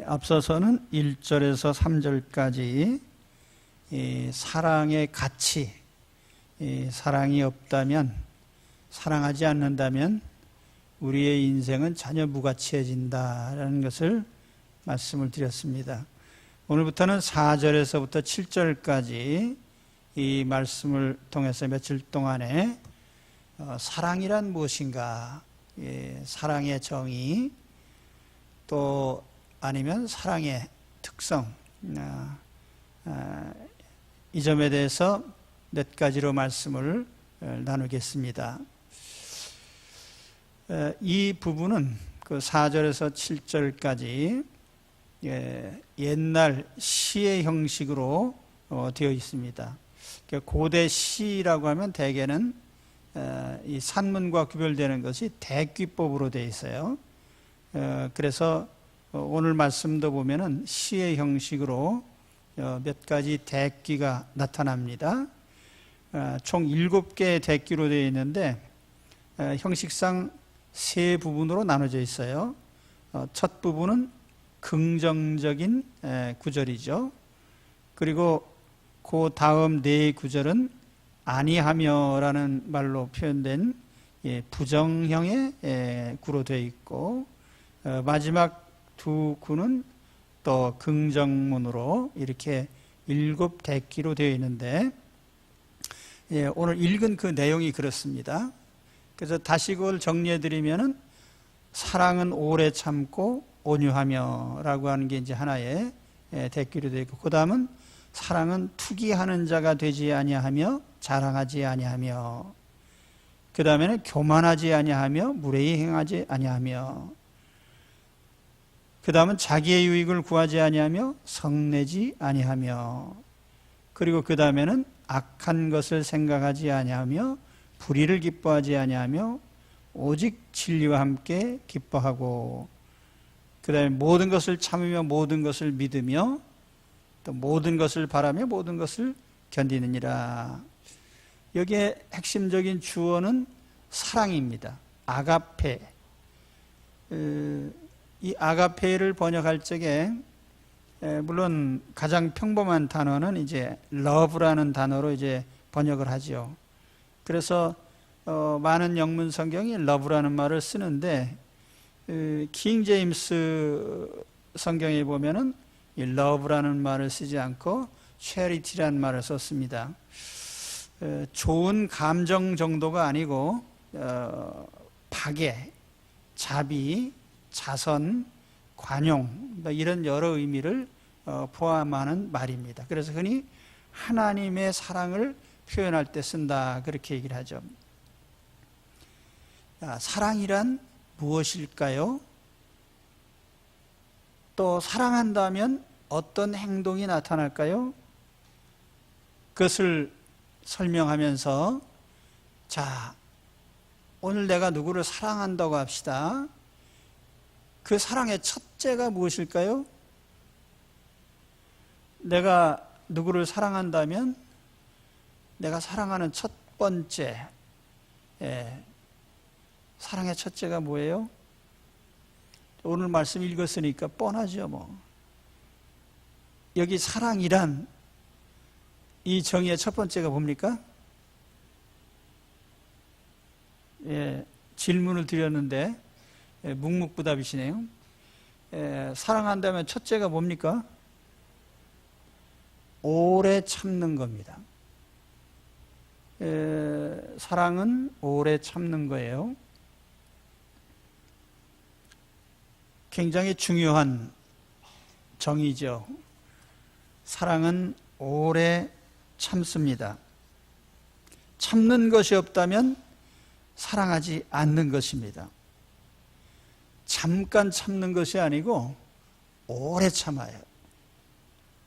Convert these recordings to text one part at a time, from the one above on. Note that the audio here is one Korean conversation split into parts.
앞서서는 1절에서 3절까지 사랑의 가치, 사랑이 없다면, 사랑하지 않는다면 우리의 인생은 전혀 무가치해진다라는 것을 말씀을 드렸습니다. 오늘부터는 4절에서부터 7절까지 이 말씀을 통해서 며칠 동안에 사랑이란 무엇인가, 사랑의 정의, 또 아니면 사랑의 특성, 이 점에 대해서 몇 가지로 말씀을 나누겠습니다. 이 부분은 그 4절에서 7절까지 옛날 시의 형식으로 되어 있습니다. 고대 시라고 하면 대개는 이 산문과 구별되는 것이 대귀법으로 되어 있어요. 그래서 오늘 말씀도 보면은 시의 형식으로 몇 가지 대귀가 나타납니다. 총 7개의 대귀로 되어 있는데 형식상 세 부분으로 나눠져 있어요. 첫 부분은 긍정적인 구절이죠. 그리고 그 다음 네 구절은 아니하며라는 말로 표현된 부정형의 구로 되어 있고, 마지막 두 구는 또 긍정문으로 이렇게 7대귀로 되어 있는데, 오늘 읽은 그 내용이 그렇습니다. 그래서 다시 그걸 정리해 드리면은 사랑은 오래 참고 온유하며 라고 하는 게 이제 하나의 대귀로 되어 있고, 그 다음은 사랑은 투기하는 자가 되지 아니하며 자랑하지 아니하며, 그 다음에는 교만하지 아니하며 무례히 행하지 아니하며, 그 다음은 자기의 유익을 구하지 아니하며 성내지 아니하며, 그리고 그 다음에는 악한 것을 생각하지 아니하며 불의를 기뻐하지 아니하며 오직 진리와 함께 기뻐하고, 그 다음에 모든 것을 참으며 모든 것을 믿으며 또 모든 것을 바라며 모든 것을 견디느니라. 여기에 핵심적인 주어는 사랑입니다. 아가페. 이 아가페를 번역할 적에 물론 가장 평범한 단어는 이제 love라는 단어로 이제 번역을 하죠. 그래서 많은 영문 성경이 love라는 말을 쓰는데, 킹 제임스 성경에 보면은 이 love라는 말을 쓰지 않고 charity라는 말을 썼습니다. 좋은 감정 정도가 아니고 박애, 자비, 자선, 관용, 이런 여러 의미를 포함하는 말입니다. 그래서 흔히 하나님의 사랑을 표현할 때 쓴다, 그렇게 얘기를 하죠. 사랑이란 무엇일까요? 또 사랑한다면 어떤 행동이 나타날까요? 그것을 설명하면서, 자, 오늘 내가 누구를 사랑한다고 합시다. 그 사랑의 첫째가 무엇일까요? 내가 누구를 사랑한다면 내가 사랑하는 첫 번째, 사랑의 첫째가 뭐예요? 오늘 말씀 읽었으니까 뻔하죠, 뭐. 여기 사랑이란 이 정의의 첫 번째가 뭡니까? 질문을 드렸는데 묵묵부답이시네요. 사랑한다면 첫째가 뭡니까? 오래 참는 겁니다. 사랑은 오래 참는 거예요. 굉장히 중요한 정의죠. 사랑은 오래 참습니다. 참는 것이 없다면 사랑하지 않는 것입니다. 잠깐 참는 것이 아니고 오래 참아요.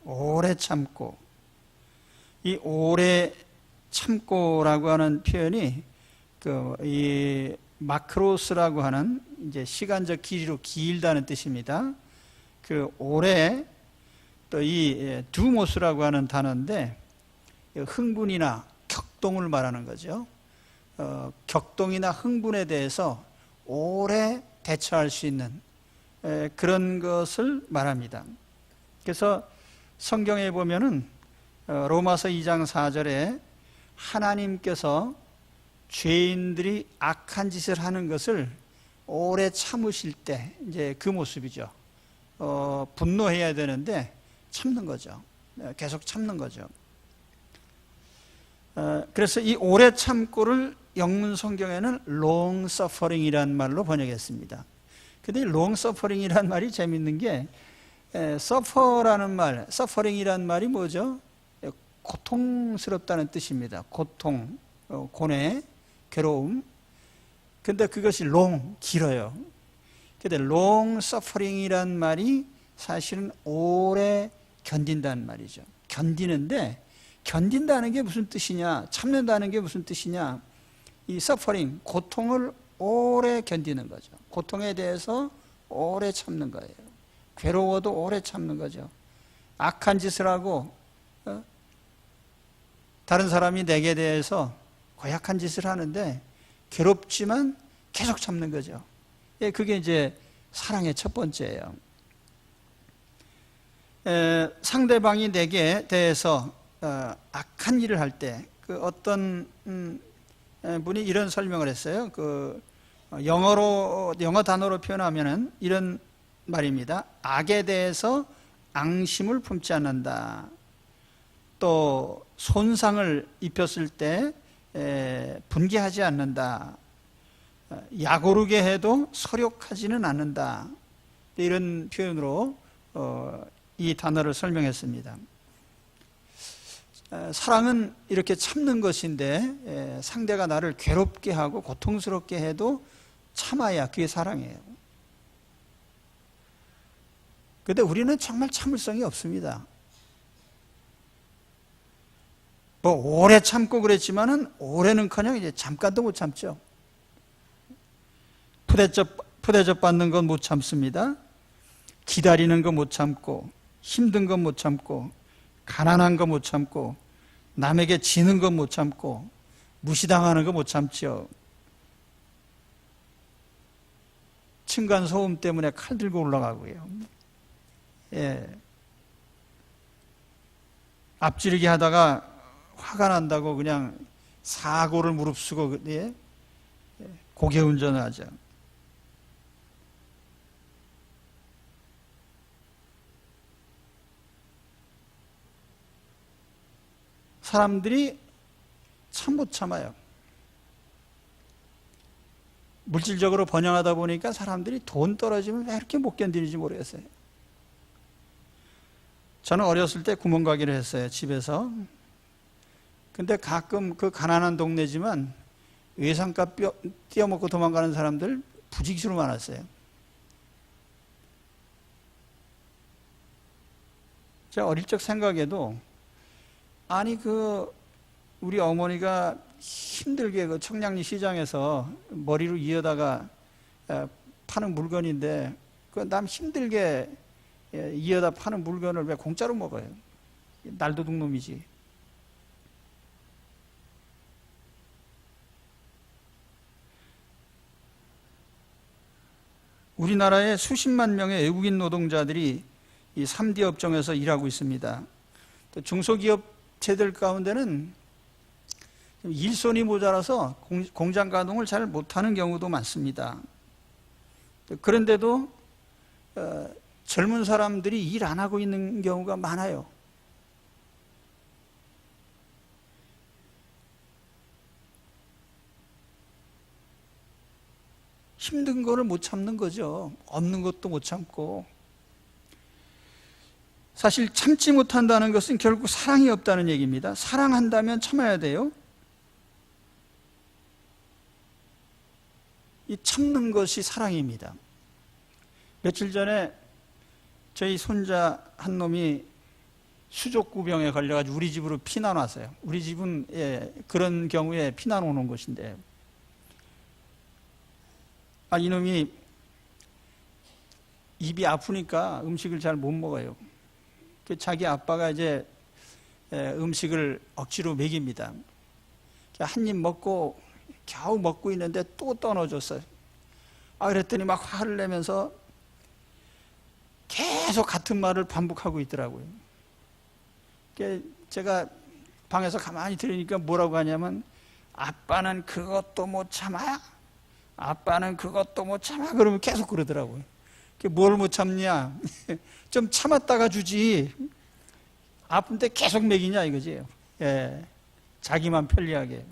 오래 참고. 이 오래 참고라고 하는 표현이 이 마크로스라고 하는 이제 시간적 길이로 길다는 뜻입니다. 그 오래, 또 이 두모스라고 하는 단어인데 흥분이나 격동을 말하는 거죠. 격동이나 흥분에 대해서 오래 대처할 수 있는 그런 것을 말합니다. 그래서 성경에 보면은 로마서 2장 4절에 하나님께서 죄인들이 악한 짓을 하는 것을 오래 참으실 때 이제 그 모습이죠. 분노해야 되는데 참는 거죠. 계속 참는 거죠. 그래서 이 오래 참고를 영문 성경에는 long suffering이라는 말로 번역했습니다. 근데 이 long suffering이라는 말이 재밌는 게 suffer라는 말, suffering이라는 말이 뭐죠? 고통스럽다는 뜻입니다. 고통, 고뇌, 괴로움. 근데 그것이 long, 길어요. 근데 long suffering이라는 말이 사실은 오래 견딘다는 말이죠. 견디는데 견딘다는 게 무슨 뜻이냐, 참는다는 게 무슨 뜻이냐, 이 suffering, 고통을 오래 견디는 거죠. 고통에 대해서 오래 참는 거예요. 괴로워도 오래 참는 거죠. 악한 짓을 하고 다른 사람이 내게 대해서 고약한 짓을 하는데 괴롭지만 계속 참는 거죠. 그게 이제 사랑의 첫 번째예요. 상대방이 내게 대해서 악한 일을 할 때 그 어떤 분이 이런 설명을 했어요. 영어 단어로 표현하면은 이런 말입니다. 악에 대해서 앙심을 품지 않는다. 또 손상을 입혔을 때 분개하지 않는다. 약오르게 해도 서력하지는 않는다. 이런 표현으로 이 단어를 설명했습니다. 사랑은 이렇게 참는 것인데 상대가 나를 괴롭게 하고 고통스럽게 해도 참아야 그게 사랑이에요. 그런데 우리는 정말 참을성이 없습니다. 뭐 오래 참고 그랬지만은 오래는커녕 이제 잠깐도 못 참죠. 푸대접 받는 건 못 참습니다. 기다리는 거 못 참고, 힘든 건 못 참고, 가난한 거 못 참고, 남에게 지는 건 못 참고, 무시당하는 거 못 참죠. 층간 소음 때문에 칼 들고 올라가고요. 앞지르기 하다가 화가 난다고 그냥 사고를 무릅쓰고 고개 운전을 하죠. 사람들이 참 못 참아요. 물질적으로 번영하다 보니까 사람들이 돈 떨어지면 왜 이렇게 못 견디는지 모르겠어요. 저는 어렸을 때 구멍가게를 했어요, 집에서. 근데 가끔 그 가난한 동네지만 외상값 띄어먹고 도망가는 사람들 부직수로 많았어요. 제가 어릴 적 생각에도 아니 우리 어머니가 힘들게 그 청량리 시장에서 머리로 이어다가 파는 물건인데 그 남 힘들게 이어다 파는 물건을 왜 공짜로 먹어요? 날도둑 놈이지. 우리나라에 수십만 명의 외국인 노동자들이 이 3D 업종에서 일하고 있습니다. 또 중소기업체들 가운데는 일손이 모자라서 공장 가동을 잘 못하는 경우도 많습니다. 그런데도 젊은 사람들이 일 안 하고 있는 경우가 많아요. 힘든 거를 못 참는 거죠. 없는 것도 못 참고. 사실 참지 못한다는 것은 결국 사랑이 없다는 얘기입니다. 사랑한다면 참아야 돼요. 이 참는 것이 사랑입니다. 며칠 전에 저희 손자 한 놈이 수족구병에 걸려가지고 우리 집으로 피난 왔어요. 우리 집은 그런 경우에 피난 오는 곳인데, 이놈이 입이 아프니까 음식을 잘 못 먹어요. 자기 아빠가 이제 음식을 억지로 먹입니다. 한 입 먹고 겨우 먹고 있는데 또 떠넣어줬어요. 그랬더니 막 화를 내면서 계속 같은 말을 반복하고 있더라고요. 제가 방에서 가만히 들으니까 뭐라고 하냐면, 아빠는 그것도 못 참아? 아빠는 그것도 못 참아? 그러면 계속 그러더라고요. 뭘 못 참냐? 좀 참았다가 주지. 아픈데 계속 먹이냐 이거지. 예, 자기만 편리하게.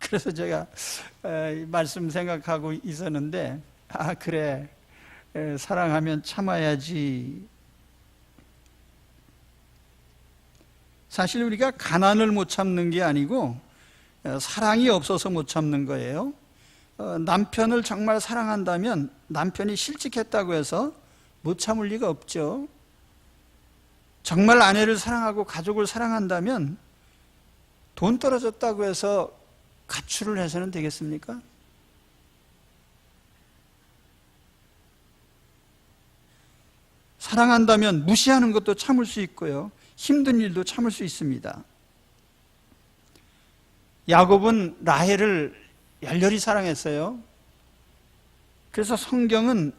그래서 제가 말씀 생각하고 있었는데, 아 그래, 사랑하면 참아야지. 사실 우리가 가난을 못 참는 게 아니고 사랑이 없어서 못 참는 거예요. 남편을 정말 사랑한다면 남편이 실직했다고 해서 못 참을 리가 없죠. 정말 아내를 사랑하고 가족을 사랑한다면 돈 떨어졌다고 해서 가출을 해서는 되겠습니까? 사랑한다면 무시하는 것도 참을 수 있고요, 힘든 일도 참을 수 있습니다. 야곱은 라헬을 열렬히 사랑했어요. 그래서 성경은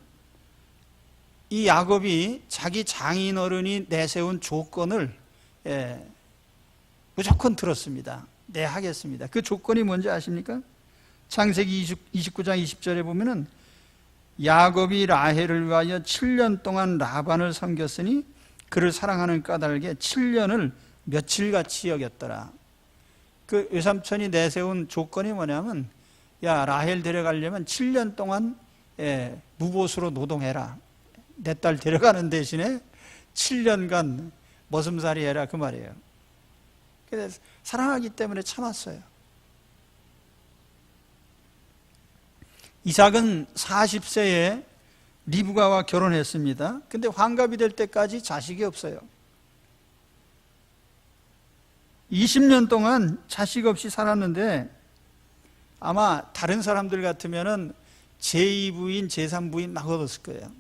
이 야곱이 자기 장인어른이 내세운 조건을 무조건 들었습니다. 네, 하겠습니다. 그 조건이 뭔지 아십니까? 창세기 29장 20절에 보면은 야곱이 라헬을 위하여 7년 동안 라반을 섬겼으니 그를 사랑하는 까닭에 7년을 며칠같이 여겼더라. 그 외삼촌이 내세운 조건이 뭐냐면, 야 라헬 데려가려면 7년 동안 무보수로 노동해라. 내 딸 데려가는 대신에 7년간 머슴살이 해라, 그 말이에요. 그래서 사랑하기 때문에 참았어요. 이삭은 40세에 리브가와 결혼했습니다. 근데 환갑이 될 때까지 자식이 없어요. 20년 동안 자식 없이 살았는데 아마 다른 사람들 같으면은 제2부인, 제3부인 막 얻었을 거예요.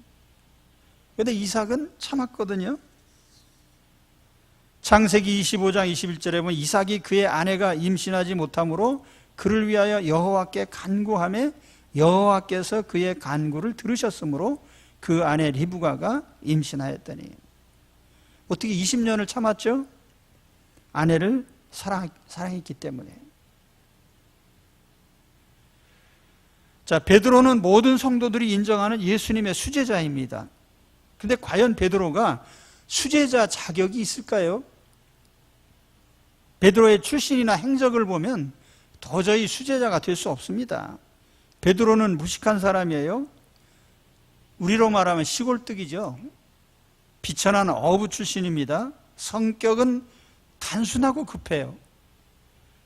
그런데 이삭은 참았거든요. 창세기 25장 21절에 보면 이삭이 그의 아내가 임신하지 못함으로 그를 위하여 여호와께 간구하며 여호와께서 그의 간구를 들으셨으므로 그 아내 리브가가 임신하였더니. 어떻게 20년을 참았죠? 아내를 사랑했기 때문에. 자, 베드로는 모든 성도들이 인정하는 예수님의 수제자입니다. 근데 과연 베드로가 수제자 자격이 있을까요? 베드로의 출신이나 행적을 보면 도저히 수제자가 될 수 없습니다. 베드로는 무식한 사람이에요. 우리로 말하면 시골뜨기죠. 비천한 어부 출신입니다. 성격은 단순하고 급해요.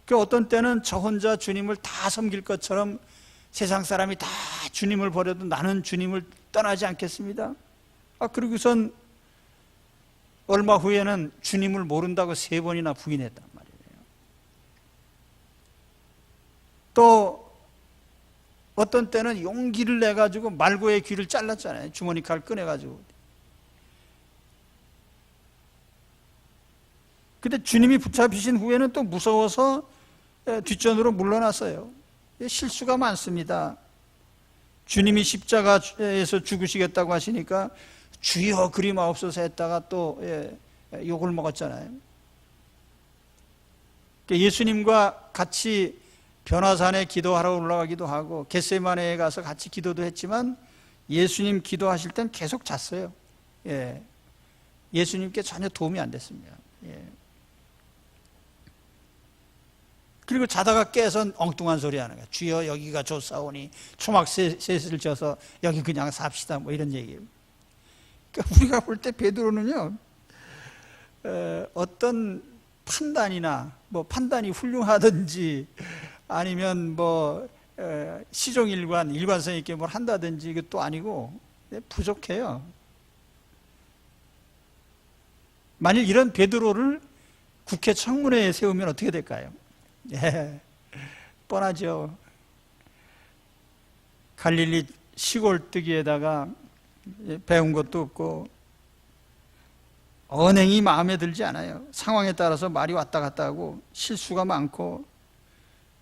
그 어떤 때는 저 혼자 주님을 다 섬길 것처럼 세상 사람이 다 주님을 버려도 나는 주님을 떠나지 않겠습니다. 그리고선 얼마 후에는 주님을 모른다고 3번이나 부인했단 말이에요. 또 어떤 때는 용기를 내가지고 말고의 귀를 잘랐잖아요. 주머니 칼 꺼내가지고. 근데 주님이 붙잡히신 후에는 또 무서워서 뒷전으로 물러났어요. 실수가 많습니다. 주님이 십자가에서 죽으시겠다고 하시니까 주여 그리마옵소서 했다가 또 욕을 먹었잖아요. 예수님과 같이 변화산에 기도하러 올라가기도 하고 겟세마네에 가서 같이 기도도 했지만 예수님 기도하실 땐 계속 잤어요. 예수님께 전혀 도움이 안 됐습니다. 그리고 자다가 깨서 엉뚱한 소리 하는 거예요. 주여 여기가 좋사오니 초막셋을 져서 여기 그냥 삽시다, 뭐 이런 얘기예요. 그러니까 우리가 볼 때 베드로는요, 어떤 판단이나 뭐 판단이 훌륭하든지 아니면 뭐 시종일관 일관성 있게 뭘 한다든지 이것도 아니고 부족해요. 만일 이런 베드로를 국회 청문회에 세우면 어떻게 될까요? 뻔하죠. 갈릴리 시골뜨기에다가 배운 것도 없고 언행이 마음에 들지 않아요. 상황에 따라서 말이 왔다 갔다 하고 실수가 많고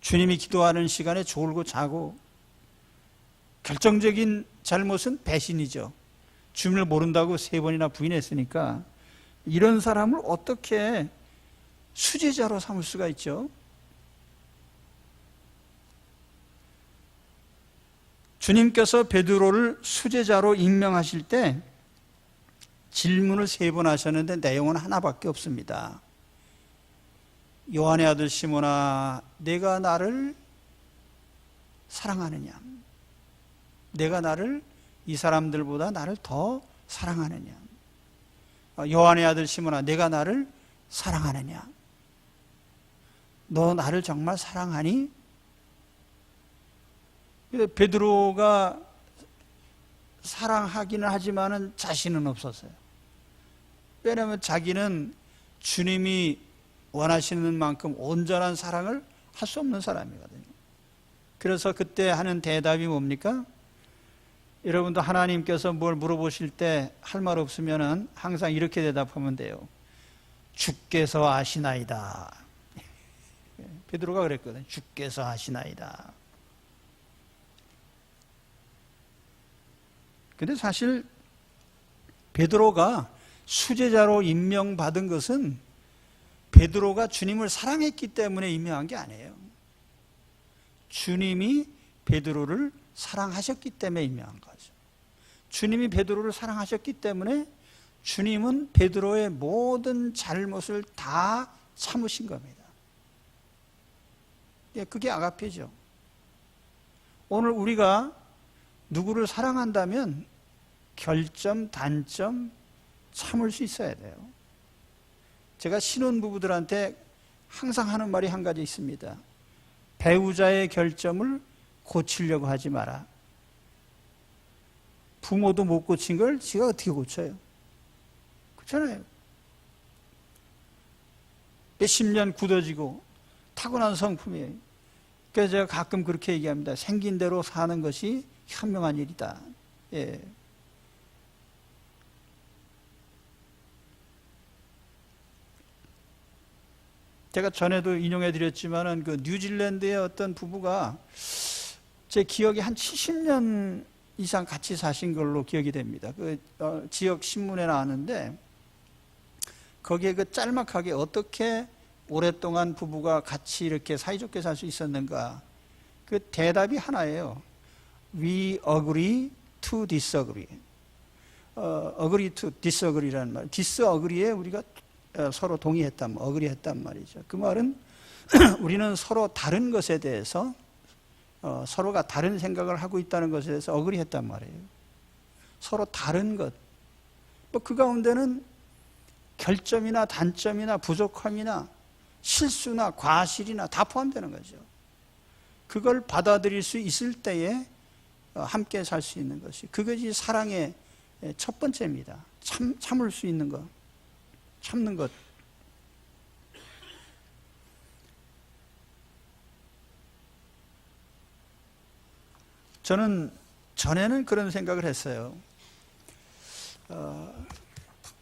주님이 기도하는 시간에 졸고 자고 결정적인 잘못은 배신이죠. 주님을 모른다고 3번이나 부인했으니까 이런 사람을 어떻게 수제자로 삼을 수가 있죠? 주님께서 베드로를 수제자로 임명하실 때 질문을 3번 하셨는데 내용은 하나밖에 없습니다. 요한의 아들 시몬아, 내가 나를 사랑하느냐? 내가 나를, 이 사람들보다 나를 더 사랑하느냐? 요한의 아들 시몬아, 내가 나를 사랑하느냐? 너 나를 정말 사랑하니? 베드로가 사랑하기는 하지만은 자신은 없었어요. 왜냐하면 자기는 주님이 원하시는 만큼 온전한 사랑을 할 수 없는 사람이거든요. 그래서 그때 하는 대답이 뭡니까? 여러분도 하나님께서 뭘 물어보실 때 할 말 없으면은 항상 이렇게 대답하면 돼요. 주께서 아시나이다. 베드로가 그랬거든요. 주께서 아시나이다. 근데 사실 베드로가 수제자로 임명받은 것은 베드로가 주님을 사랑했기 때문에 임명한 게 아니에요. 주님이 베드로를 사랑하셨기 때문에 임명한 거죠. 주님이 베드로를 사랑하셨기 때문에 주님은 베드로의 모든 잘못을 다 참으신 겁니다. 그게 아가페죠. 오늘 우리가 누구를 사랑한다면 결점, 단점 참을 수 있어야 돼요. 제가 신혼부부들한테 항상 하는 말이 한 가지 있습니다. 배우자의 결점을 고치려고 하지 마라. 부모도 못 고친 걸 지가 어떻게 고쳐요? 그렇잖아요. 몇십 년 굳어지고 타고난 성품이에요. 그래서 제가 가끔 그렇게 얘기합니다. 생긴 대로 사는 것이 현명한 일이다. 예. 제가 전에도 인용해 드렸지만은 그 뉴질랜드의 어떤 부부가 제 기억에 한 70년 이상 같이 사신 걸로 기억이 됩니다. 그 지역 신문에 나왔는데 거기에 그 짤막하게 어떻게 오랫동안 부부가 같이 이렇게 사이좋게 살 수 있었는가? 그 대답이 하나예요. We agree to disagree. agree to disagree라는 말. disagree에 우리가 서로 동의했단, 어그리했단 말이죠. 그 말은 우리는 서로 다른 것에 대해서 서로가 다른 생각을 하고 있다는 것에 대해서 어그리했단 말이에요. 서로 다른 것. 뭐 그 가운데는 결점이나 단점이나 부족함이나 실수나 과실이나 다 포함되는 거죠. 그걸 받아들일 수 있을 때에 함께 살 수 있는 것이, 그것이 사랑의 첫 번째입니다. 참을 수 있는 것, 참는 것. 저는 전에는 그런 생각을 했어요.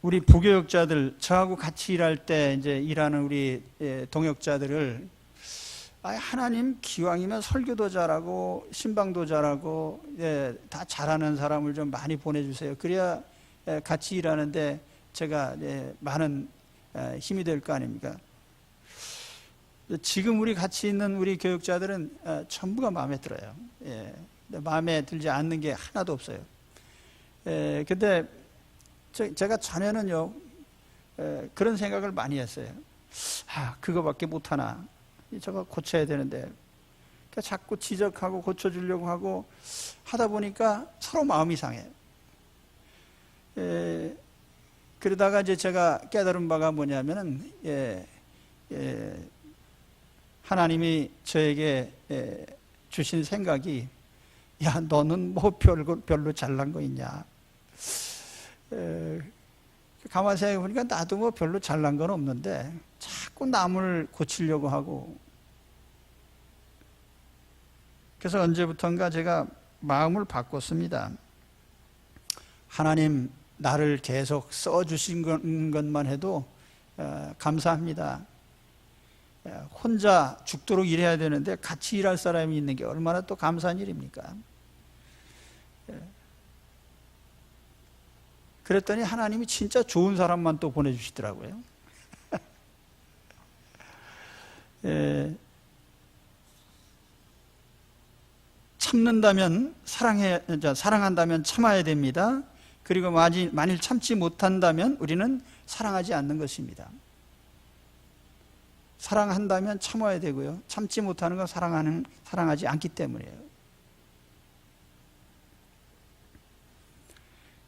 우리 부교역자들, 저하고 같이 일할 때 이제 일하는 우리 동역자들을 하나님 기왕이면 설교도 잘하고 신방도 잘하고 다 잘하는 사람을 좀 많이 보내주세요. 그래야 같이 일하는데 제가 많은 힘이 될 거 아닙니까? 지금 우리 같이 있는 우리 교육자들은 전부가 마음에 들어요. 마음에 들지 않는 게 하나도 없어요. 근데 제가 전에는요 그런 생각을 많이 했어요. 그거밖에 못하나, 저거 고쳐야 되는데, 그러니까 자꾸 지적하고 고쳐주려고 하고 하다 보니까 서로 마음이 상해요. 그러다가 이제 제가 깨달은 바가 뭐냐면은 하나님이 저에게 주신 생각이, 야, 너는 뭐 별로 잘난 거 있냐? 가만히 생각해 보니까 나도 뭐 별로 잘난 건 없는데 자꾸 남을 고치려고 하고, 그래서 언제부턴가 제가 마음을 바꿨습니다. 하나님, 나를 계속 써주신 것만 해도 감사합니다. 혼자 죽도록 일해야 되는데 같이 일할 사람이 있는 게 얼마나 또 감사한 일입니까? 그랬더니 하나님이 진짜 좋은 사람만 또 보내주시더라고요. 참는다면 사랑한다면 참아야 됩니다. 그리고 만일 참지 못한다면 우리는 사랑하지 않는 것입니다. 사랑한다면 참아야 되고요. 참지 못하는 건 사랑하지 않기 때문이에요.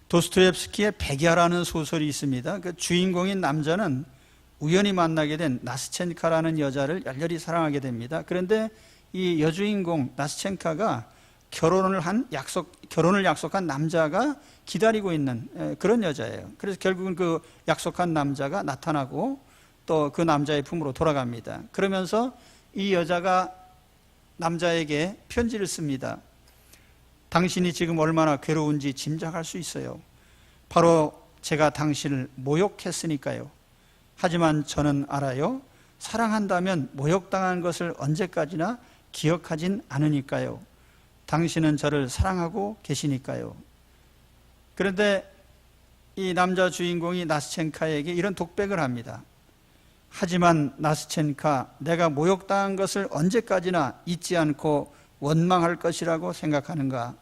도스토옙스키의 백야라는 소설이 있습니다. 그 주인공인 남자는 우연히 만나게 된 나스첸카라는 여자를 열렬히 사랑하게 됩니다. 그런데 이 여주인공 나스첸카가 결혼을 약속한 남자가 기다리고 있는 그런 여자예요. 그래서 결국은 그 약속한 남자가 나타나고 또 그 남자의 품으로 돌아갑니다. 그러면서 이 여자가 남자에게 편지를 씁니다. 당신이 지금 얼마나 괴로운지 짐작할 수 있어요. 바로 제가 당신을 모욕했으니까요. 하지만 저는 알아요. 사랑한다면 모욕당한 것을 언제까지나 기억하진 않으니까요. 당신은 저를 사랑하고 계시니까요. 그런데 이 남자 주인공이 나스첸카에게 이런 독백을 합니다. 하지만 나스첸카, 내가 모욕당한 것을 언제까지나 잊지 않고 원망할 것이라고 생각하는가?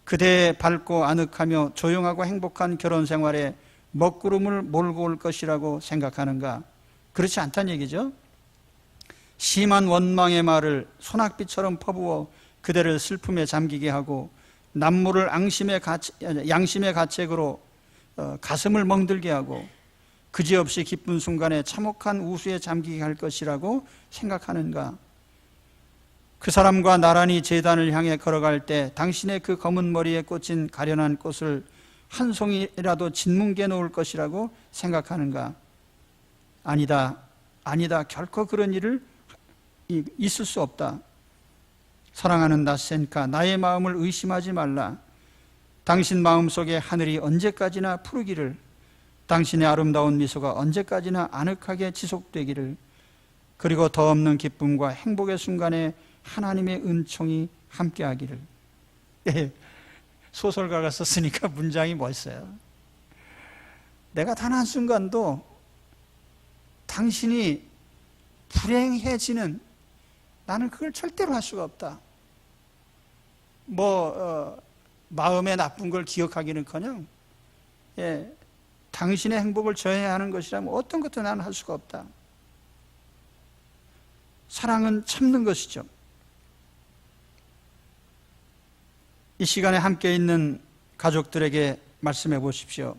그대의 밝고 아늑하며 조용하고 행복한 결혼 생활에 먹구름을 몰고 올 것이라고 생각하는가? 그렇지 않다는 얘기죠. 심한 원망의 말을 소낙비처럼 퍼부어 그대를 슬픔에 잠기게 하고 남모를 양심의 가책으로 가슴을 멍들게 하고 그지없이 기쁜 순간에 참혹한 우수에 잠기게 할 것이라고 생각하는가? 그 사람과 나란히 제단을 향해 걸어갈 때 당신의 그 검은 머리에 꽂힌 가련한 꽃을 한 송이라도 짓뭉개 놓을 것이라고 생각하는가? 아니다. 결코 그런 일을 있을 수 없다. 사랑하는 나스첸카, 나의 마음을 의심하지 말라. 당신 마음속에 하늘이 언제까지나 푸르기를, 당신의 아름다운 미소가 언제까지나 아늑하게 지속되기를, 그리고 더 없는 기쁨과 행복의 순간에 하나님의 은총이 함께하기를. 소설가가 썼으니까 문장이 멋있어요. 내가 단 한순간도 당신이 불행해지는, 나는 그걸 절대로 할 수가 없다. 마음에 나쁜 걸 기억하기는커녕 당신의 행복을 저해야 하는 것이라면 어떤 것도 나는 할 수가 없다. 사랑은 참는 것이죠. 이 시간에 함께 있는 가족들에게 말씀해 보십시오.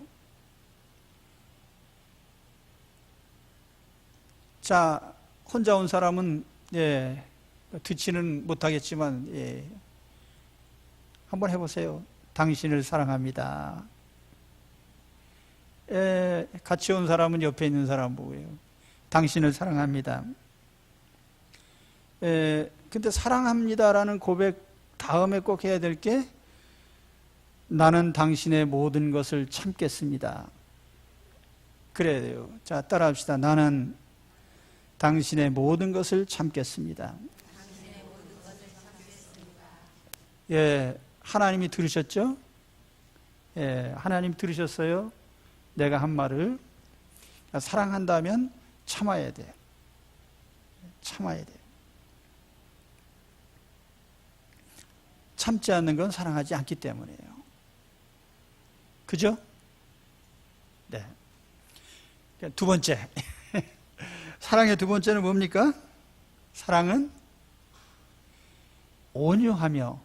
자, 혼자 온 사람은 듣지는 못하겠지만 한번 해보세요. 당신을 사랑합니다. 같이 온 사람은 옆에 있는 사람 보고요. 당신을 사랑합니다. 근데 사랑합니다라는 고백 다음에 꼭 해야 될 게, 나는 당신의 모든 것을 참겠습니다. 그래야 돼요. 자, 따라합시다. 나는 당신의 모든 것을 참겠습니다. 하나님이 들으셨죠? 하나님 들으셨어요? 내가 한 말을. 사랑한다면 참아야 돼. 참아야 돼. 참지 않는 건 사랑하지 않기 때문이에요. 그죠? 네. 두 번째. 사랑의 두 번째는 뭡니까? 사랑은 온유하며.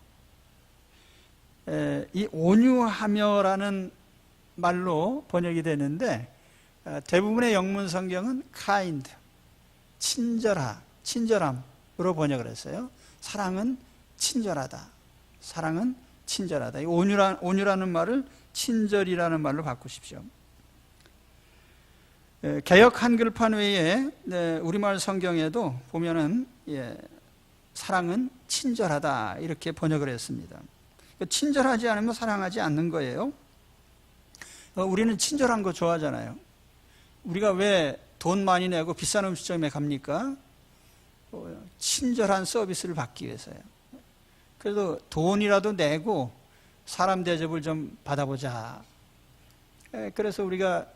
이 온유하며라는 말로 번역이 되는데, 대부분의 영문 성경은 kind, 친절함으로 번역을 했어요. 사랑은 친절하다. 사랑은 친절하다. 이 온유라는 말을 친절이라는 말로 바꾸십시오. 개역 한글판 외에 우리말 성경에도 보면은 사랑은 친절하다 이렇게 번역을 했습니다. 친절하지 않으면 사랑하지 않는 거예요. 우리는 친절한 거 좋아하잖아요. 우리가 왜 돈 많이 내고 비싼 음식점에 갑니까? 친절한 서비스를 받기 위해서요. 그래도 돈이라도 내고 사람 대접을 좀 받아보자. 그래서 우리가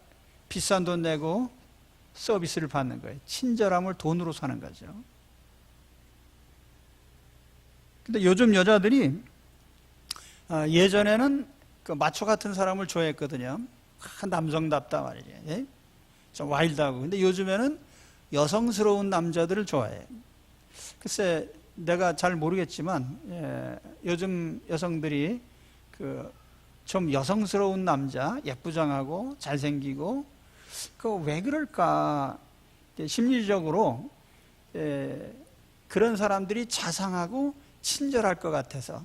비싼 돈 내고 서비스를 받는 거예요. 친절함을 돈으로 사는 거죠. 근데 요즘 여자들이 예전에는 그 마초 같은 사람을 좋아했거든요. 남성답다 말이죠. 예? 좀 와일드하고. 근데 요즘에는 여성스러운 남자들을 좋아해요. 글쎄, 내가 잘 모르겠지만, 요즘 여성들이 좀 여성스러운 남자, 예쁘장하고 잘생기고, 왜 그럴까? 심리적으로, 그런 사람들이 자상하고 친절할 것 같아서.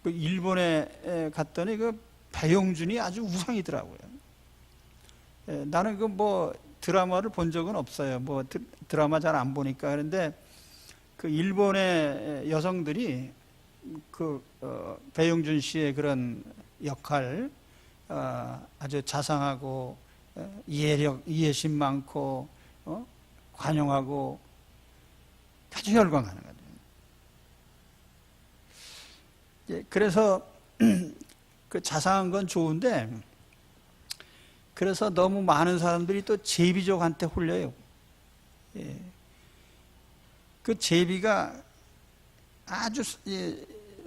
일본에 갔더니 배용준이 아주 우상이더라고요. 나는 드라마를 본 적은 없어요. 드라마 잘 안 보니까. 그런데 일본의 여성들이 배용준 씨의 그런 역할, 아주 자상하고, 이해심 많고, 관용하고, 아주 열광하는 거죠. 그래서, 자상한 건 좋은데, 그래서 너무 많은 사람들이 또 제비족한테 홀려요. 그 제비가 아주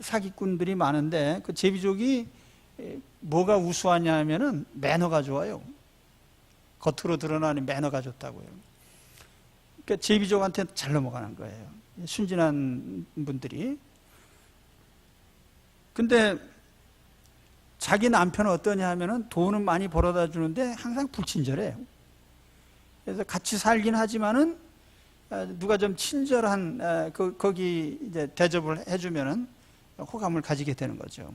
사기꾼들이 많은데, 그 제비족이 뭐가 우수하냐 하면은 매너가 좋아요. 겉으로 드러나는 매너가 좋다고요. 그러니까 제비족한테 잘 넘어가는 거예요. 순진한 분들이. 근데 자기 남편은 어떠냐 하면은 돈은 많이 벌어다 주는데 항상 불친절해요. 그래서 같이 살긴 하지만은 누가 좀 친절한 거기 이제 대접을 해주면은 호감을 가지게 되는 거죠.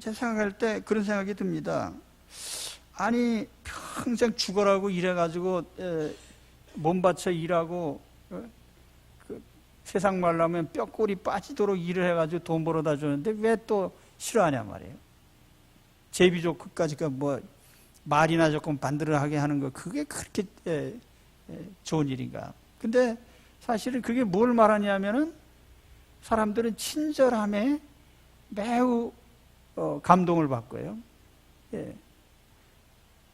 제가 생각할 때 그런 생각이 듭니다. 아니 평생 죽어라고 일해가지고 몸 바쳐 일하고 세상 말라면 뼈꼬리 빠지도록 일을 해가지고 돈 벌어다 주는데 왜 또 싫어하냐 말이에요. 제비족 끝까지 말이나 조금 반들하게 하는 거 그게 그렇게 좋은 일인가? 근데 사실은 그게 뭘 말하냐면은 사람들은 친절함에 매우 감동을 받고요.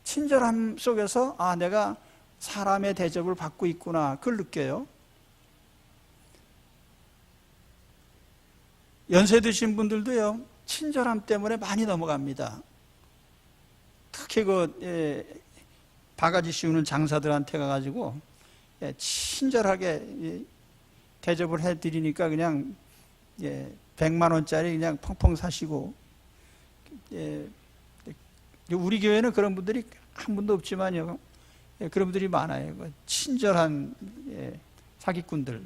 친절함 속에서 내가 사람의 대접을 받고 있구나 그걸 느껴요. 연세 드신 분들도요 친절함 때문에 많이 넘어갑니다. 특히 바가지 씌우는 장사들한테 가가지고 친절하게 대접을 해드리니까 그냥 100만 원짜리 그냥 펑펑 사시고 우리 교회는 그런 분들이 한 분도 없지만요 그런 분들이 많아요. 친절한 사기꾼들.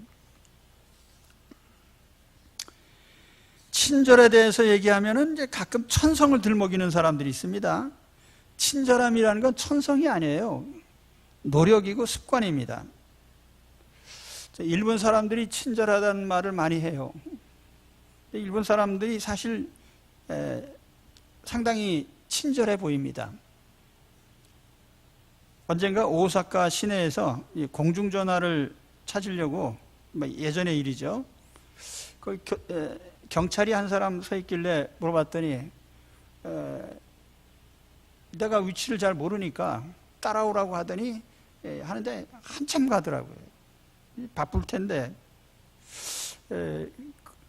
친절에 대해서 얘기하면은 이제 가끔 천성을 들먹이는 사람들이 있습니다. 친절함이라는 건 천성이 아니에요. 노력이고 습관입니다. 일본 사람들이 친절하다는 말을 많이 해요. 일본 사람들이 사실 상당히 친절해 보입니다. 언젠가 오사카 시내에서 공중전화를 찾으려고 예전의 일이죠. 경찰이 한 사람 서 있길래 물어봤더니 내가 위치를 잘 모르니까 따라오라고 하더니 하는데 한참 가더라고요. 바쁠 텐데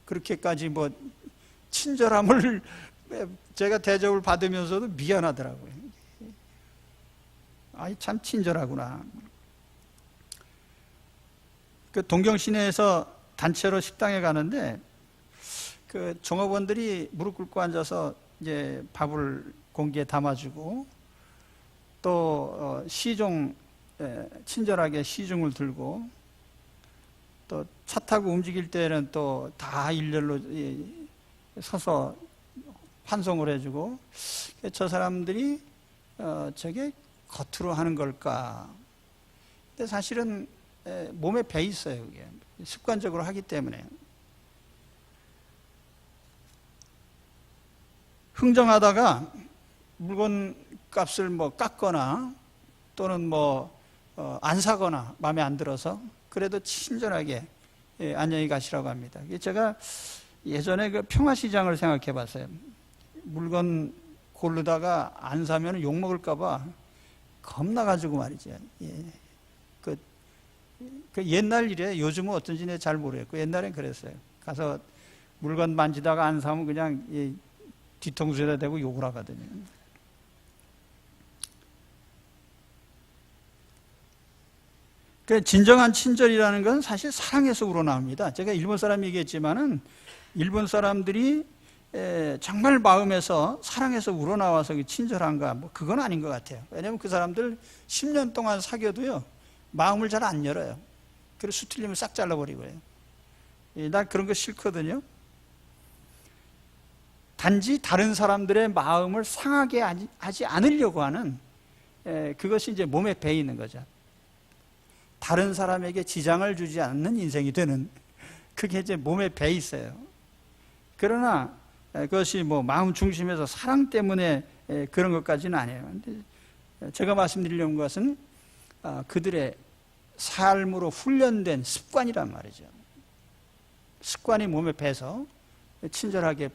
그렇게까지 친절함을 제가 대접을 받으면서도 미안하더라고요. 참 친절하구나. 동경 시내에서 단체로 식당에 가는데 종업원들이 무릎 꿇고 앉아서 이제 밥을 공기에 담아주고 또 시중 친절하게 시중을 들고 또 차 타고 움직일 때는 또 다 일렬로 서서 환송을 해주고 저 사람들이 저게 겉으로 하는 걸까? 근데 사실은 몸에 배 있어요. 그게 습관적으로 하기 때문에. 흥정하다가 물건 값을 깎거나 또는 안 사거나 마음에 안 들어서 그래도 친절하게 안녕히 가시라고 합니다. 제가 예전에 그 평화시장을 생각해 봤어요. 물건 고르다가 안 사면 욕먹을까봐 겁나가지고 말이죠. 예. 그 옛날 일에 요즘은 어떤지 내가 잘 모르겠고 옛날엔 그랬어요. 가서 물건 만지다가 안 사면 그냥 뒤통수에다 대고 욕을 하거든요. 진정한 친절이라는 건 사실 사랑에서 우러나옵니다. 제가 일본 사람 얘기했지만은 일본 사람들이 정말 마음에서 사랑에서 우러나와서 친절한가 뭐 그건 아닌 것 같아요. 왜냐하면 그 사람들 10년 동안 사귀어도요 마음을 잘 안 열어요. 그래서 수틀리면 싹 잘라버리고요. 난 그런 거 싫거든요. 단지 다른 사람들의 마음을 상하게 하지 않으려고 하는 그것이 이제 몸에 배 있는 거죠. 다른 사람에게 지장을 주지 않는 인생이 되는 그게 이제 몸에 배 있어요. 그러나 그것이 뭐 마음 중심에서 사랑 때문에 그런 것까지는 아니에요. 근데 제가 말씀드리려는 것은 그들의 삶으로 훈련된 습관이란 말이죠. 습관이 몸에 배서 친절하게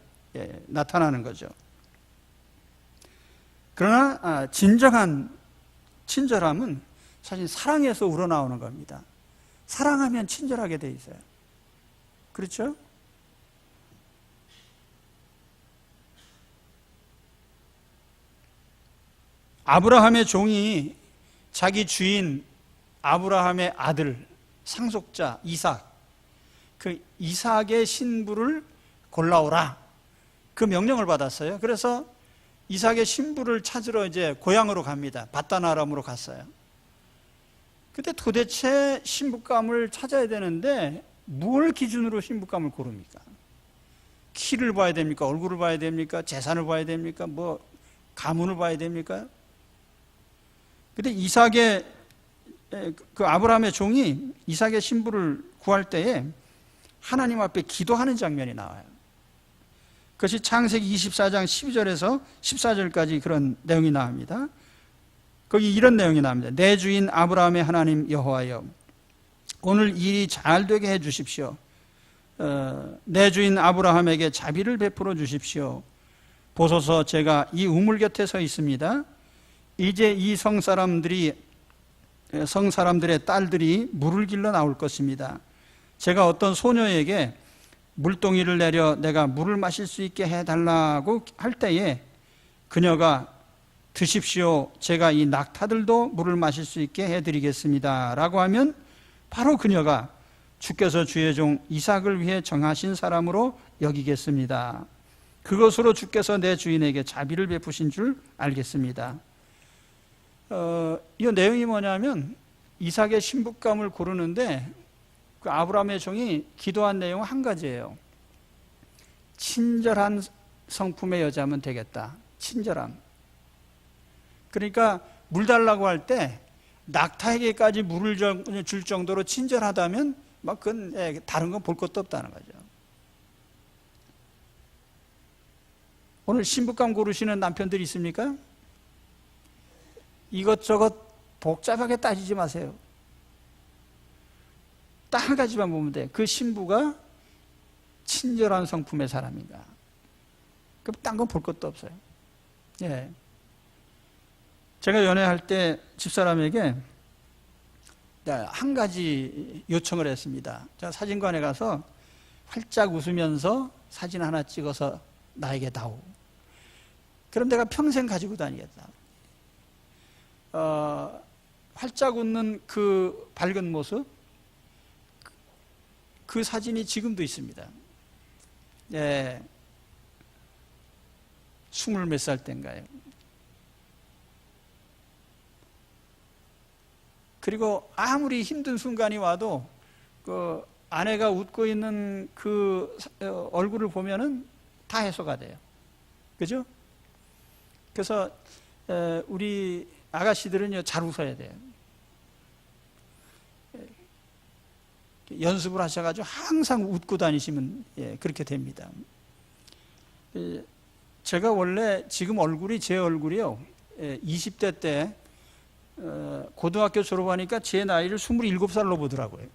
나타나는 거죠. 그러나 진정한 친절함은 사실 사랑에서 우러나오는 겁니다. 사랑하면 친절하게 돼 있어요. 그렇죠? 아브라함의 종이 자기 주인 아브라함의 아들 상속자 이삭, 그 이삭의 신부를 골라오라 그 명령을 받았어요. 그래서 이삭의 신부를 찾으러 이제 고향으로 갑니다. 밧단 아람으로 갔어요. 근데 도대체 신부감을 찾아야 되는데 뭘 기준으로 신부감을 고릅니까? 키를 봐야 됩니까? 얼굴을 봐야 됩니까? 재산을 봐야 됩니까? 뭐 가문을 봐야 됩니까? 근데 이삭의 그 아브라함의 종이 이삭의 신부를 구할 때에 하나님 앞에 기도하는 장면이 나와요. 그것이 창세기 24장 12절에서 14절까지 그런 내용이 나옵니다. 거기 이런 내용이 나옵니다. 내 주인 아브라함의 하나님 여호와여, 오늘 일이 잘 되게 해 주십시오. 내 주인 아브라함에게 자비를 베풀어 주십시오. 보소서, 제가 이 우물 곁에 서 있습니다. 이제 이 성사람들의 딸들이 물을 길러 나올 것입니다. 제가 어떤 소녀에게 물동이를 내려 내가 물을 마실 수 있게 해달라고 할 때에 그녀가 드십시오, 제가 이 낙타들도 물을 마실 수 있게 해드리겠습니다 라고 하면 바로 그녀가 주께서 주의 종 이삭을 위해 정하신 사람으로 여기겠습니다. 그것으로 주께서 내 주인에게 자비를 베푸신 줄 알겠습니다. 이 내용이 뭐냐면 이삭의 신부감을 고르는데 그 아브라함의 종이 기도한 내용은 한 가지예요. 친절한 성품의 여자면 되겠다. 친절함. 그러니까 물 달라고 할 때 낙타에게까지 물을 줄 정도로 친절하다면 막 그건 다른 건 볼 것도 없다는 거죠. 오늘 신부감 고르시는 남편들 있습니까? 이것저것 복잡하게 따지지 마세요. 딱 한 가지만 보면 돼. 그 신부가 친절한 성품의 사람인가. 그럼 딴 건 볼 것도 없어요. 예. 제가 연애할 때 집사람에게 한 가지 요청을 했습니다. 제가 사진관에 가서 활짝 웃으면서 사진 하나 찍어서 나에게 다오. 그럼 내가 평생 가지고 다니겠다. 활짝 웃는 그 밝은 모습, 그 사진이 지금도 있습니다. 예. 20 몇 살 때인가요? 그리고 아무리 힘든 순간이 와도 그 아내가 웃고 있는 그 얼굴을 보면은 다 해소가 돼요. 그죠? 그래서 우리 아가씨들은요, 잘 웃어야 돼요. 연습을 하셔가지고 항상 웃고 다니시면 그렇게 됩니다. 제가 원래 지금 얼굴이 제 얼굴이요, 20대 때 고등학교 졸업하니까 제 나이를 27살로 보더라고요.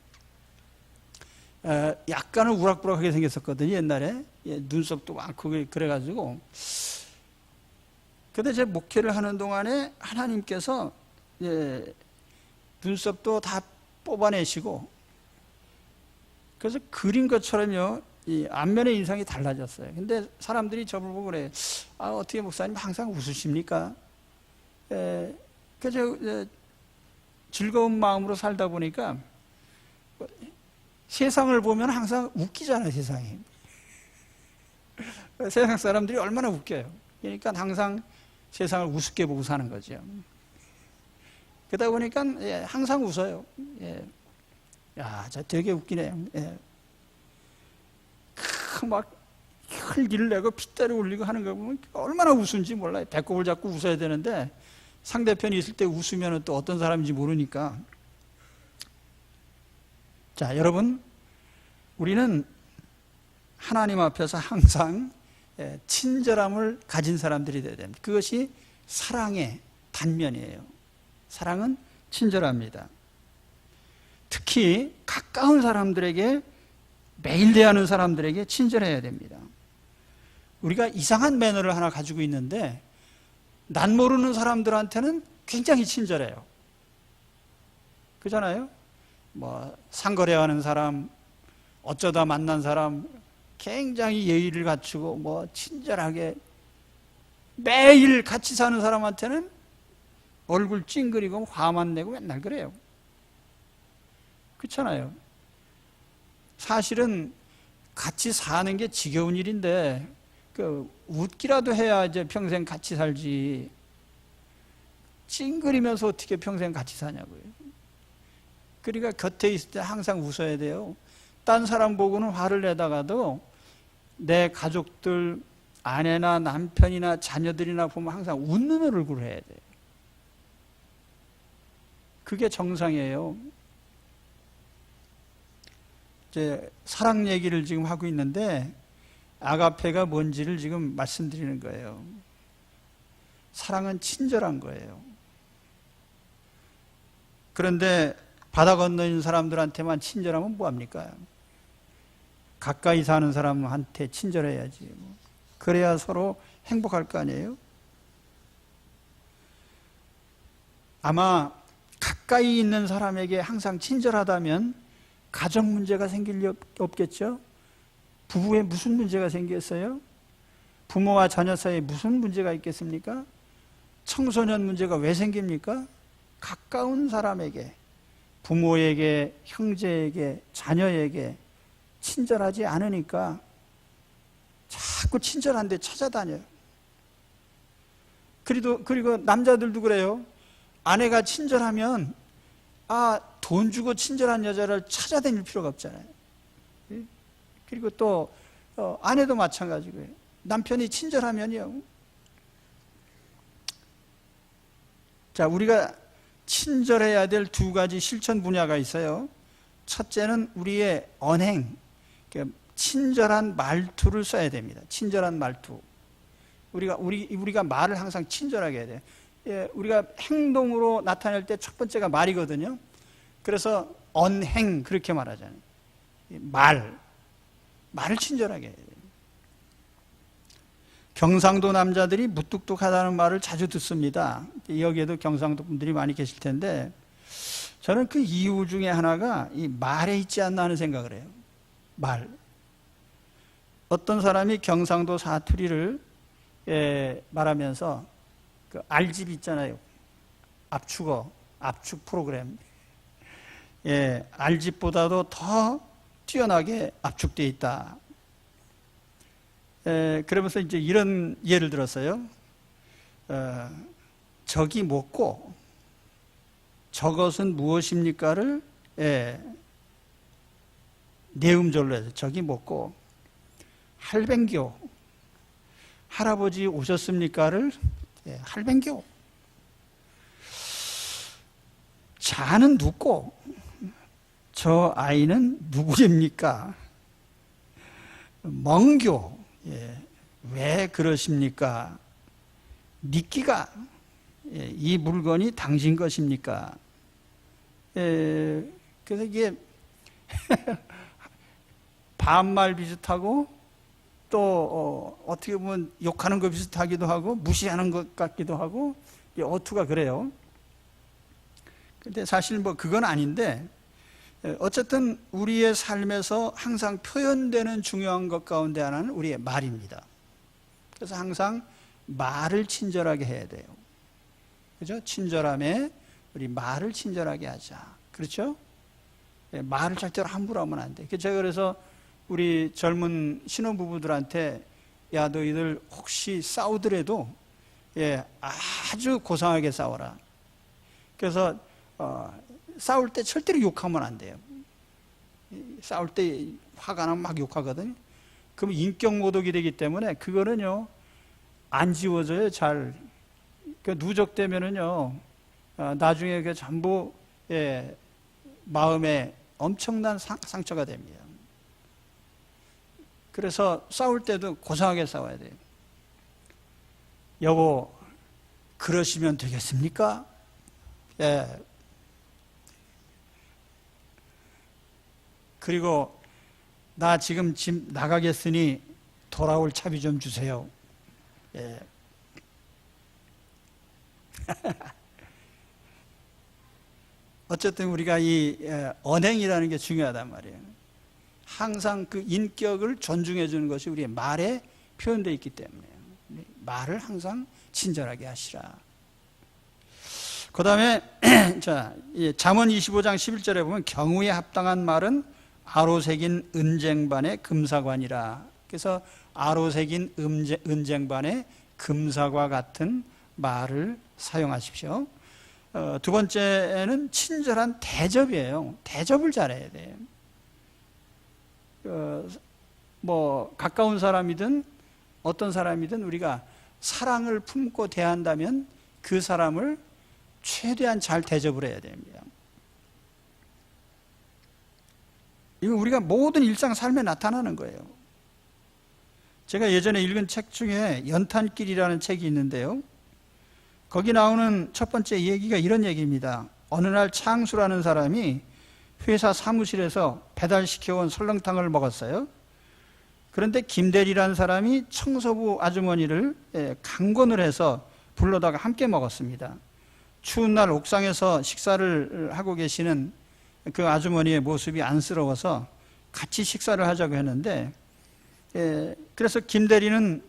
약간은 우락부락하게 생겼었거든요, 옛날에. 예, 눈썹도 많고 그래가지고. 근데 제 목회를 하는 동안에 하나님께서 눈썹도 다 뽑아내시고, 그래서 그린 것처럼요, 이 안면의 인상이 달라졌어요. 근데 사람들이 저를 보고 그래요. 아, 어떻게 목사님 항상 웃으십니까? 그래서 즐거운 마음으로 살다 보니까 세상을 보면 항상 웃기잖아요, 세상이. 세상 사람들이 얼마나 웃겨요. 그러니까 항상 세상을 우습게 보고 사는 거죠. 그러다 보니까 항상 웃어요. 야, 저 되게 웃기네요. 막 혈기를 내고 핏대를 올리고 하는 거 보면 얼마나 웃은지 몰라요. 배꼽을 잡고 웃어야 되는데 상대편이 있을 때 웃으면 또 어떤 사람인지 모르니까. 자, 여러분, 우리는 하나님 앞에서 항상 친절함을 가진 사람들이 되어야 됩니다. 그것이 사랑의 단면이에요. 사랑은 친절합니다. 특히 가까운 사람들에게, 매일 대하는 사람들에게 친절해야 됩니다. 우리가 이상한 매너를 하나 가지고 있는데 난 모르는 사람들한테는 굉장히 친절해요. 그렇잖아요? 뭐 상거래하는 사람, 어쩌다 만난 사람 굉장히 예의를 갖추고 뭐 친절하게, 매일 같이 사는 사람한테는 얼굴 찡그리고 화만 내고 맨날 그래요. 그렇잖아요? 사실은 같이 사는 게 지겨운 일인데 웃기라도 해야 이제 평생 같이 살지, 찡그리면서 어떻게 평생 같이 사냐고요. 그러니까 곁에 있을 때 항상 웃어야 돼요. 딴 사람 보고는 화를 내다가도 내 가족들, 아내나 남편이나 자녀들이나 보면 항상 웃는 얼굴을 해야 돼요. 그게 정상이에요. 이제 사랑 얘기를 지금 하고 있는데 아가페가 뭔지를 지금 말씀드리는 거예요. 사랑은 친절한 거예요. 그런데 바다 건너는 사람들한테만 친절하면 뭐합니까? 가까이 사는 사람한테 친절해야지. 그래야 서로 행복할 거 아니에요? 아마 가까이 있는 사람에게 항상 친절하다면 가정 문제가 생길 리 없겠죠? 부부에 무슨 문제가 생겼어요? 부모와 자녀 사이에 무슨 문제가 있겠습니까? 청소년 문제가 왜 생깁니까? 가까운 사람에게, 부모에게, 형제에게, 자녀에게 친절하지 않으니까 자꾸 친절한 데 찾아다녀요. 그리고 남자들도 그래요. 아내가 친절하면 돈 주고 친절한 여자를 찾아다닐 필요가 없잖아요. 그리고 또 아내도 마찬가지고요. 남편이 친절하면요. 자, 우리가 친절해야 될 두 가지 실천 분야가 있어요. 첫째는 우리의 언행, 친절한 말투를 써야 됩니다. 친절한 말투. 우리가 말을 항상 친절하게 해야 돼요. 우리가 행동으로 나타낼 때 첫 번째가 말이거든요. 그래서 언행 그렇게 말하잖아요. 말을 친절하게 해야 돼요. 경상도 남자들이 무뚝뚝하다는 말을 자주 듣습니다. 여기에도 경상도 분들이 많이 계실 텐데 저는 그 이유 중에 하나가 이 말에 있지 않나 하는 생각을 해요. 말. 어떤 사람이 경상도 사투리를 말하면서 그 알집 있잖아요. 압축 프로그램. 알집보다도 더 뛰어나게 압축되어 있다. 그러면서 이제 이런 예를 들었어요. 저기 묻고 저것은 무엇입니까를 내음절로 해서 저기 묻고 할뱅교 할아버지 오셨습니까를 할뱅교 자는 눕고 저 아이는 누구입니까? 멍교 왜 그러십니까? 미끼가 이 물건이 당신 것입니까? 그래서 이게 반말 비슷하고 또 어떻게 보면 욕하는 것 비슷하기도 하고 무시하는 것 같기도 하고 어투가 그래요. 근데 사실 뭐 그건 아닌데 어쨌든 우리의 삶에서 항상 표현되는 중요한 것 가운데 하나는 우리의 말입니다. 그래서 항상 말을 친절하게 해야 돼요. 그죠? 친절함에 우리 말을 친절하게 하자. 그렇죠? 말을 절대로 함부로 하면 안 돼. 제가 그래서 우리 젊은 신혼부부들한테 야, 너희들 혹시 싸우더라도 아주 고상하게 싸워라. 그래서 싸울 때 절대로 욕하면 안 돼요. 싸울 때 화가 나면 막 욕하거든요. 그럼 인격 모독이 되기 때문에 그거는요 안 지워져요. 잘 누적되면은요 나중에 그 전부 마음에 엄청난 상처가 됩니다. 그래서 싸울 때도 고상하게 싸워야 돼요. 여보, 그러시면 되겠습니까? 그리고 나 지금 집 나가겠으니 돌아올 차비 좀 주세요. 어쨌든 우리가 이 언행이라는 게 중요하단 말이에요. 항상 그 인격을 존중해 주는 것이 우리의 말에 표현되어 있기 때문에 말을 항상 친절하게 하시라. 그 다음에 잠언 25장 11절에 보면 경우에 합당한 말은 아로새긴 은쟁반의 금사관이라. 그래서 아로새긴 은쟁반의 금사과 같은 말을 사용하십시오. 두 번째는 친절한 대접이에요. 대접을 잘해야 돼요. 뭐 가까운 사람이든 어떤 사람이든 우리가 사랑을 품고 대한다면 그 사람을 최대한 잘 대접을 해야 됩니다. 이건 우리가 모든 일상 삶에 나타나는 거예요. 제가 예전에 읽은 책 중에 연탄길이라는 책이 있는데요. 거기 나오는 첫 번째 얘기가 이런 얘기입니다. 어느 날 창수라는 사람이 회사 사무실에서 배달시켜온 설렁탕을 먹었어요. 그런데 김대리라는 사람이 청소부 아주머니를 강권을 해서 불러다가 함께 먹었습니다. 추운 날 옥상에서 식사를 하고 계시는 그 아주머니의 모습이 안쓰러워서 같이 식사를 하자고 했는데, 그래서 김대리는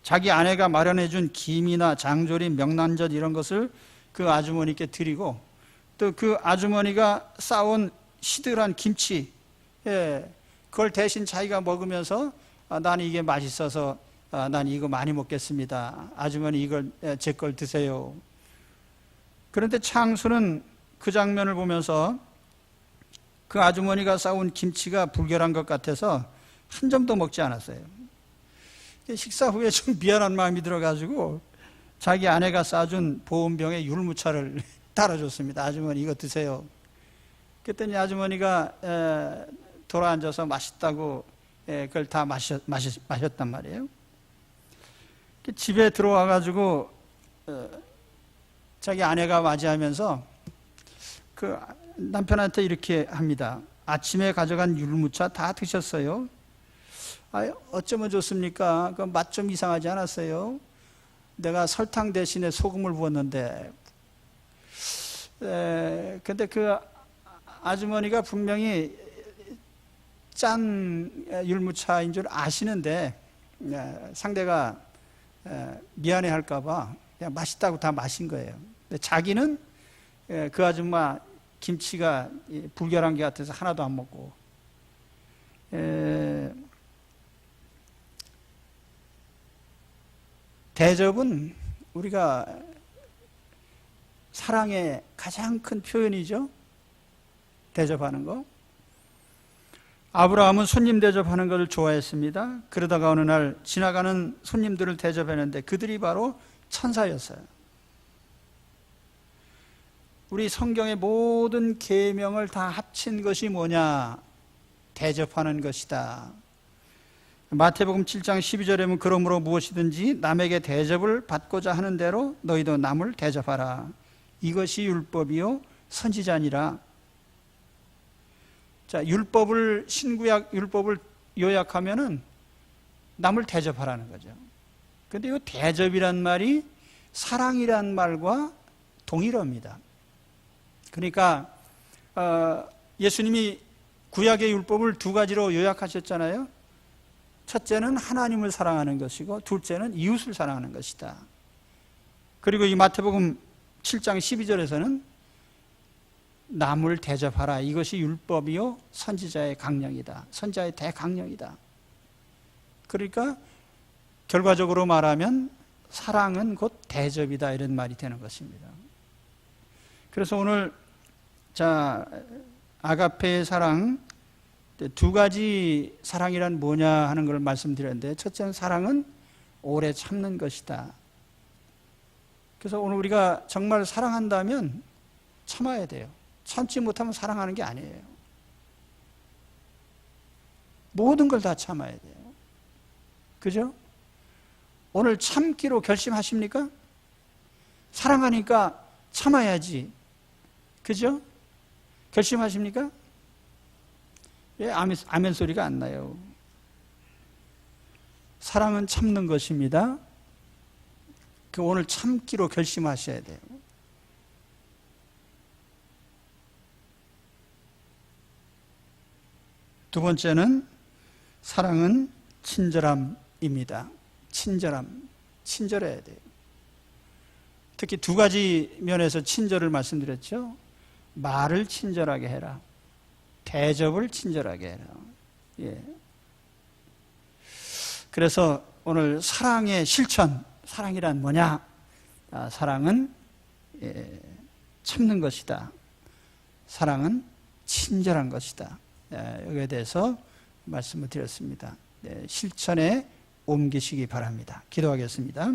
자기 아내가 마련해준 김이나 장조림, 명란젓 이런 것을 그 아주머니께 드리고, 또 그 아주머니가 싸온 시들한 김치, 그걸 대신 자기가 먹으면서 나는 이게 맛있어서 난 이거 많이 먹겠습니다. 아주머니 이걸 제 걸 드세요. 그런데 창수는 그 장면을 보면서 그 아주머니가 싸온 김치가 불결한 것 같아서 한 점도 먹지 않았어요. 식사 후에 좀 미안한 마음이 들어가지고 자기 아내가 싸준 보온병에 율무차를 따라줬습니다. 아주머니 이거 드세요. 그랬더니 아주머니가 돌아앉아서 맛있다고 그걸 다 마셨단 말이에요. 집에 들어와가지고 자기 아내가 맞이하면서 그 남편한테 이렇게 합니다. 아침에 가져간 율무차 다 드셨어요? 어쩌면 좋습니까? 그 맛 좀 이상하지 않았어요? 내가 설탕 대신에 소금을 부었는데. 근데 그 아주머니가 분명히 짠 율무차인 줄 아시는데 상대가 미안해 할까봐 그냥 맛있다고 다 마신 거예요. 근데 자기는 그 아줌마 김치가 불결한 게 같아서 하나도 안 먹고. 대접은 우리가 사랑의 가장 큰 표현이죠. 대접하는 거. 아브라함은 손님 대접하는 것을 좋아했습니다. 그러다가 어느 날 지나가는 손님들을 대접했는데 그들이 바로 천사였어요. 우리 성경의 모든 계명을 다 합친 것이 뭐냐? 대접하는 것이다. 마태복음 7장 12절에 보면 그러므로 무엇이든지 남에게 대접을 받고자 하는 대로 너희도 남을 대접하라. 이것이 율법이요 선지자니라. 자, 신구약 율법을 요약하면은 남을 대접하라는 거죠. 근데 이 대접이란 말이 사랑이란 말과 동일어입니다. 그러니까 예수님이 구약의 율법을 두 가지로 요약하셨잖아요. 첫째는 하나님을 사랑하는 것이고 둘째는 이웃을 사랑하는 것이다. 그리고 이 마태복음 7장 12절에서는 남을 대접하라. 이것이 율법이요 선지자의 강령이다. 선지자의 대강령이다. 그러니까 결과적으로 말하면 사랑은 곧 대접이다, 이런 말이 되는 것입니다. 그래서 오늘 아가페의 사랑, 두 가지 사랑이란 뭐냐 하는 걸 말씀드렸는데, 첫째는 사랑은 오래 참는 것이다. 그래서 오늘 우리가 정말 사랑한다면 참아야 돼요. 참지 못하면 사랑하는 게 아니에요. 모든 걸 다 참아야 돼요. 그죠? 오늘 참기로 결심하십니까? 사랑하니까 참아야지. 그죠? 결심하십니까? 왜 아멘 소리가 안 나요? 사랑은 참는 것입니다. 오늘 참기로 결심하셔야 돼요. 두 번째는 사랑은 친절함입니다. 친절해야 돼요. 특히 두 가지 면에서 친절을 말씀드렸죠. 말을 친절하게 해라. 대접을 친절하게 해라. 예. 그래서 오늘 사랑의 실천, 사랑이란 뭐냐? 사랑은 참는 것이다. 사랑은 친절한 것이다. 여기에 대해서 말씀을 드렸습니다. 실천에 옮기시기 바랍니다. 기도하겠습니다.